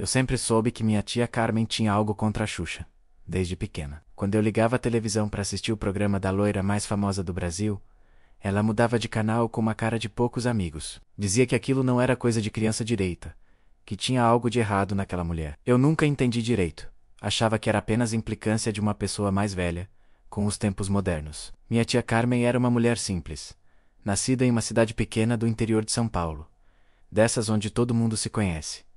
Eu sempre soube que minha tia Carmen tinha algo contra a Xuxa, desde pequena. Quando eu ligava a televisão para assistir o programa da loira mais famosa do Brasil, ela mudava de canal com uma cara de poucos amigos. Dizia que aquilo não era coisa de criança direita, que tinha algo de errado naquela mulher. Eu nunca entendi direito. Achava que era apenas implicância de uma pessoa mais velha, com os tempos modernos. Minha tia Carmen era uma mulher simples, nascida em uma cidade pequena do interior de São Paulo, dessas onde todo mundo se conhece,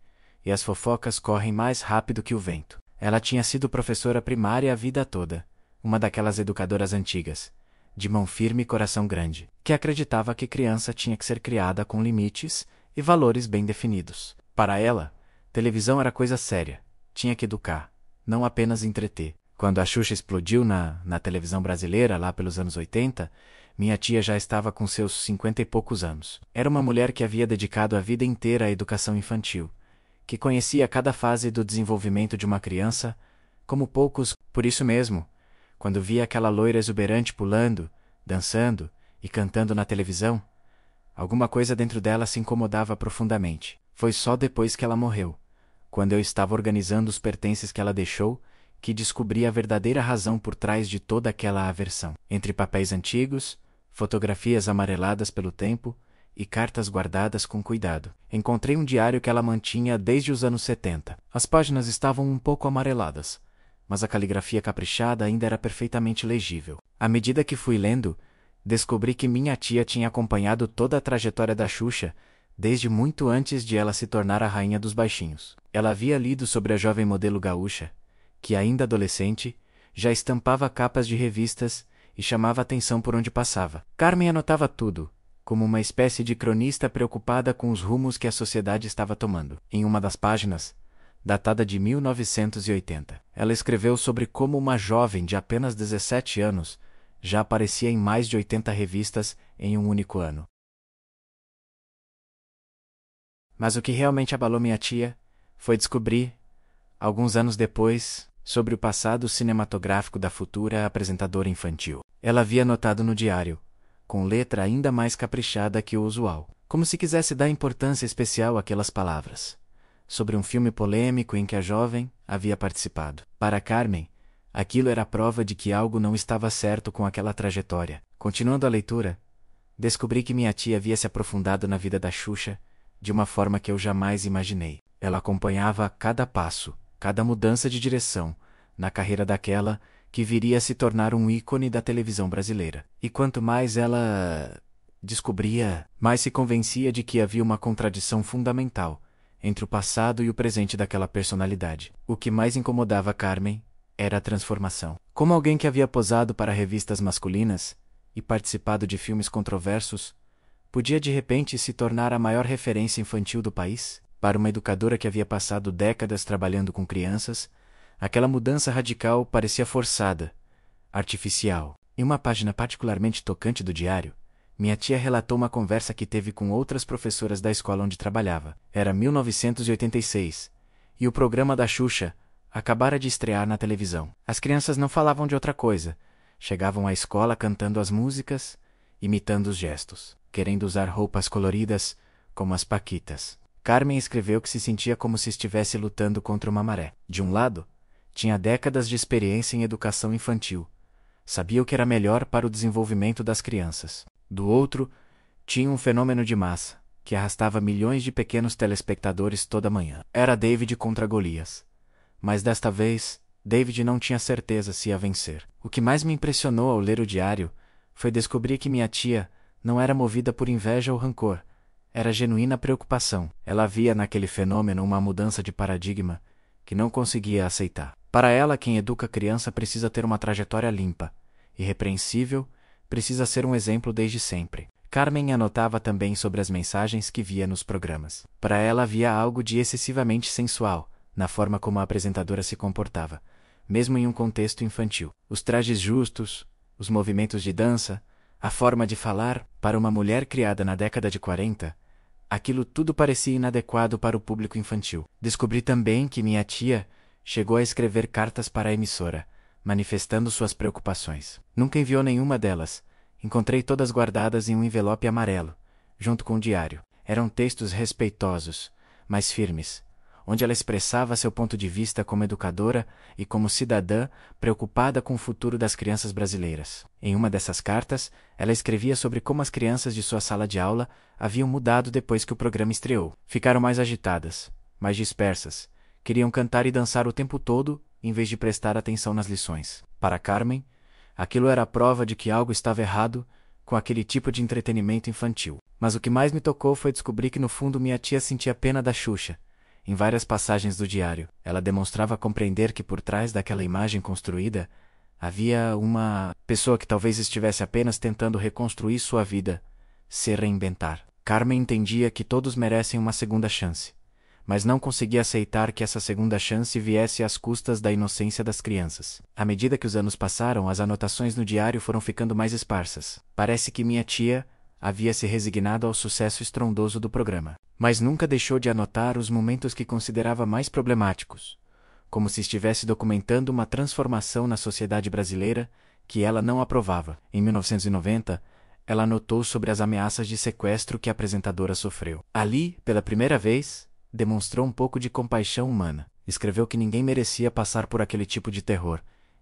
e as fofocas correm mais rápido que o vento. Ela tinha sido professora primária a vida toda, uma daquelas educadoras antigas, de mão firme e coração grande, que acreditava que criança tinha que ser criada com limites e valores bem definidos. Para ela, televisão era coisa séria, tinha que educar, não apenas entreter. Quando a Xuxa explodiu na televisão brasileira, lá pelos anos 80, minha tia já estava com seus 50 e poucos anos. Era uma mulher que havia dedicado a vida inteira à educação infantil, que conhecia cada fase do desenvolvimento de uma criança, como poucos. Por isso mesmo, quando via aquela loira exuberante pulando, dançando e cantando na televisão, alguma coisa dentro dela se incomodava profundamente. Foi só depois que ela morreu, quando eu estava organizando os pertences que ela deixou, que descobri a verdadeira razão por trás de toda aquela aversão. Entre papéis antigos, fotografias amareladas pelo tempo e cartas guardadas com cuidado, encontrei um diário que ela mantinha desde os anos 70. As páginas estavam um pouco amareladas, mas a caligrafia caprichada ainda era perfeitamente legível. À medida que fui lendo, descobri que minha tia tinha acompanhado toda a trajetória da Xuxa, desde muito antes de ela se tornar a rainha dos baixinhos. Ela havia lido sobre a jovem modelo gaúcha, que ainda adolescente, já estampava capas de revistas e chamava atenção por onde passava. Carmen anotava tudo, como uma espécie de cronista preocupada com os rumos que a sociedade estava tomando. Em uma das páginas, datada de 1980, ela escreveu sobre como uma jovem de apenas 17 anos já aparecia em mais de 80 revistas em um único ano. Mas o que realmente abalou minha tia foi descobrir, alguns anos depois, sobre o passado cinematográfico da futura apresentadora infantil. Ela havia notado no diário, com letra ainda mais caprichada que o usual, como se quisesse dar importância especial àquelas palavras, sobre um filme polêmico em que a jovem havia participado. Para Carmen, aquilo era prova de que algo não estava certo com aquela trajetória. Continuando a leitura, descobri que minha tia havia se aprofundado na vida da Xuxa de uma forma que eu jamais imaginei. Ela acompanhava cada passo, cada mudança de direção, na carreira daquela que viria a se tornar um ícone da televisão brasileira. E quanto mais ela descobria, mais se convencia de que havia uma contradição fundamental entre o passado e o presente daquela personalidade. O que mais incomodava Carmen era a transformação. Como alguém que havia posado para revistas masculinas e participado de filmes controversos, podia de repente se tornar a maior referência infantil do país? Para uma educadora que havia passado décadas trabalhando com crianças, aquela mudança radical parecia forçada, artificial. Em uma página particularmente tocante do diário, minha tia relatou uma conversa que teve com outras professoras da escola onde trabalhava. Era 1986, e o programa da Xuxa acabara de estrear na televisão. As crianças não falavam de outra coisa. Chegavam à escola cantando as músicas, imitando os gestos, querendo usar roupas coloridas, como as paquitas. Carmen escreveu que se sentia como se estivesse lutando contra uma maré. De um lado, tinha décadas de experiência em educação infantil. Sabia o que era melhor para o desenvolvimento das crianças. Do outro, tinha um fenômeno de massa, que arrastava milhões de pequenos telespectadores toda manhã. Era David contra Golias. Mas desta vez, David não tinha certeza se ia vencer. O que mais me impressionou ao ler o diário foi descobrir que minha tia não era movida por inveja ou rancor. Era genuína preocupação. Ela via naquele fenômeno uma mudança de paradigma que não conseguia aceitar. Para ela, quem educa criança precisa ter uma trajetória limpa, irrepreensível, precisa ser um exemplo desde sempre. Carmen anotava também sobre as mensagens que via nos programas. Para ela havia algo de excessivamente sensual na forma como a apresentadora se comportava, mesmo em um contexto infantil. Os trajes justos, os movimentos de dança, a forma de falar, para uma mulher criada na década de 40, aquilo tudo parecia inadequado para o público infantil. Descobri também que minha tia chegou a escrever cartas para a emissora, manifestando suas preocupações. Nunca enviou nenhuma delas. Encontrei todas guardadas em um envelope amarelo, junto com o diário. Eram textos respeitosos, mas firmes, onde ela expressava seu ponto de vista como educadora e como cidadã preocupada com o futuro das crianças brasileiras. Em uma dessas cartas, ela escrevia sobre como as crianças de sua sala de aula haviam mudado depois que o programa estreou. Ficaram mais agitadas, mais dispersas, queriam cantar e dançar o tempo todo, em vez de prestar atenção nas lições. Para Carmen, aquilo era a prova de que algo estava errado com aquele tipo de entretenimento infantil. Mas o que mais me tocou foi descobrir que no fundo minha tia sentia pena da Xuxa. Em várias passagens do diário, ela demonstrava compreender que por trás daquela imagem construída, havia uma pessoa que talvez estivesse apenas tentando reconstruir sua vida, se reinventar. Carmen entendia que todos merecem uma segunda chance, mas não conseguia aceitar que essa segunda chance viesse às custas da inocência das crianças. À medida que os anos passaram, as anotações no diário foram ficando mais esparsas. Parece que minha tia havia se resignado ao sucesso estrondoso do programa, mas nunca deixou de anotar os momentos que considerava mais problemáticos, como se estivesse documentando uma transformação na sociedade brasileira que ela não aprovava. Em 1990, ela anotou sobre as ameaças de sequestro que a apresentadora sofreu. Ali, pela primeira vez, demonstrou um pouco de compaixão humana. Escreveu que ninguém merecia passar por aquele tipo de terror,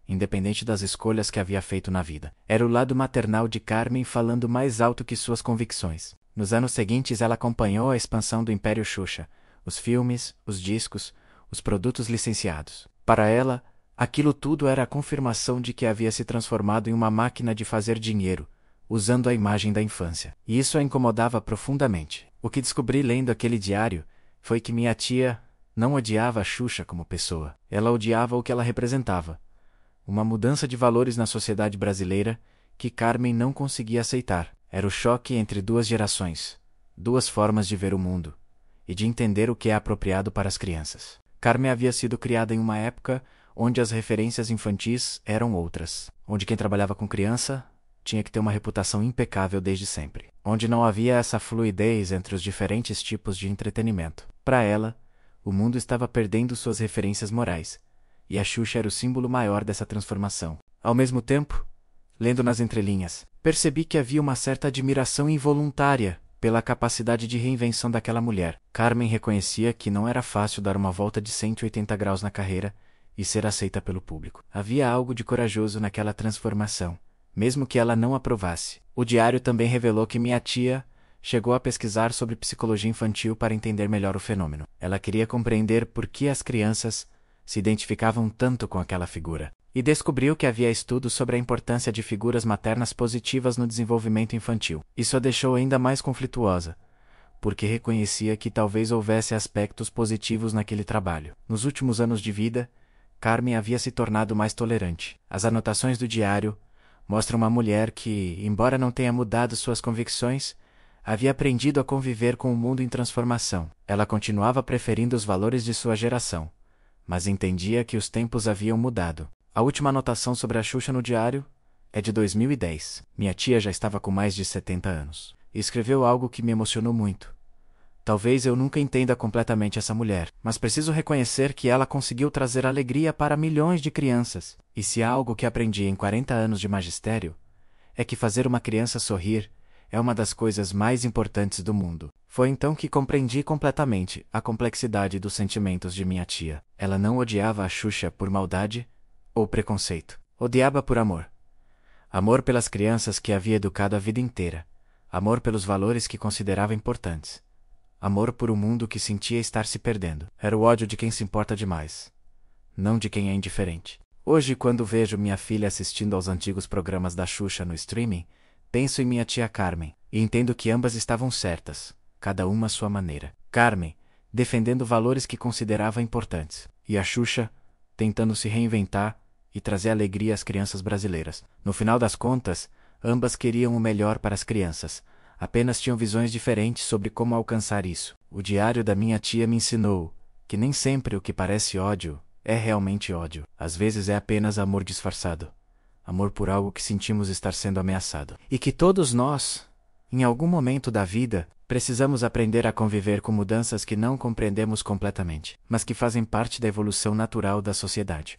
independente das escolhas que havia feito na vida. Era o lado maternal de Carmen falando mais alto que suas convicções. Nos anos seguintes, ela acompanhou a expansão do Império Xuxa, os filmes, os discos, os produtos licenciados. Para ela, aquilo tudo era a confirmação de que havia se transformado em uma máquina de fazer dinheiro, usando a imagem da infância. E isso a incomodava profundamente. O que descobri lendo aquele diário foi que minha tia não odiava a Xuxa como pessoa. Ela odiava o que ela representava. Uma mudança de valores na sociedade brasileira que Carmen não conseguia aceitar. Era o choque entre duas gerações, duas formas de ver o mundo e de entender o que é apropriado para as crianças. Carmen havia sido criada em uma época onde as referências infantis eram outras, onde quem trabalhava com criança tinha que ter uma reputação impecável desde sempre, onde não havia essa fluidez entre os diferentes tipos de entretenimento. Para ela, o mundo estava perdendo suas referências morais, e a Xuxa era o símbolo maior dessa transformação. Ao mesmo tempo, lendo nas entrelinhas, percebi que havia uma certa admiração involuntária pela capacidade de reinvenção daquela mulher. Carmen reconhecia que não era fácil dar uma volta de 180 graus na carreira e ser aceita pelo público. Havia algo de corajoso naquela transformação, mesmo que ela não aprovasse. O diário também revelou que minha tia chegou a pesquisar sobre psicologia infantil para entender melhor o fenômeno. Ela queria compreender por que as crianças se identificavam tanto com aquela figura, e descobriu que havia estudos sobre a importância de figuras maternas positivas no desenvolvimento infantil. Isso a deixou ainda mais conflituosa, porque reconhecia que talvez houvesse aspectos positivos naquele trabalho. Nos últimos anos de vida, Carmen havia se tornado mais tolerante. As anotações do diário mostram uma mulher que, embora não tenha mudado suas convicções, havia aprendido a conviver com o mundo em transformação. Ela continuava preferindo os valores de sua geração, mas entendia que os tempos haviam mudado. A última anotação sobre a Xuxa no diário é de 2010. Minha tia já estava com mais de 70 anos. E escreveu algo que me emocionou muito. Talvez eu nunca entenda completamente essa mulher, mas preciso reconhecer que ela conseguiu trazer alegria para milhões de crianças. E se há algo que aprendi em 40 anos de magistério, é que fazer uma criança sorrir é uma das coisas mais importantes do mundo. Foi então que compreendi completamente a complexidade dos sentimentos de minha tia. Ela não odiava a Xuxa por maldade ou preconceito. Odiava por amor. Amor pelas crianças que havia educado a vida inteira. Amor pelos valores que considerava importantes. Amor por um mundo que sentia estar se perdendo. Era o ódio de quem se importa demais, não de quem é indiferente. Hoje, quando vejo minha filha assistindo aos antigos programas da Xuxa no streaming, penso em minha tia Carmen, e entendo que ambas estavam certas, cada uma à sua maneira. Carmen, defendendo valores que considerava importantes, e a Xuxa, tentando se reinventar e trazer alegria às crianças brasileiras. No final das contas, ambas queriam o melhor para as crianças, apenas tinham visões diferentes sobre como alcançar isso. O diário da minha tia me ensinou que nem sempre o que parece ódio é realmente ódio. Às vezes é apenas amor disfarçado. Amor por algo que sentimos estar sendo ameaçado. E que todos nós, em algum momento da vida, precisamos aprender a conviver com mudanças que não compreendemos completamente, mas que fazem parte da evolução natural da sociedade.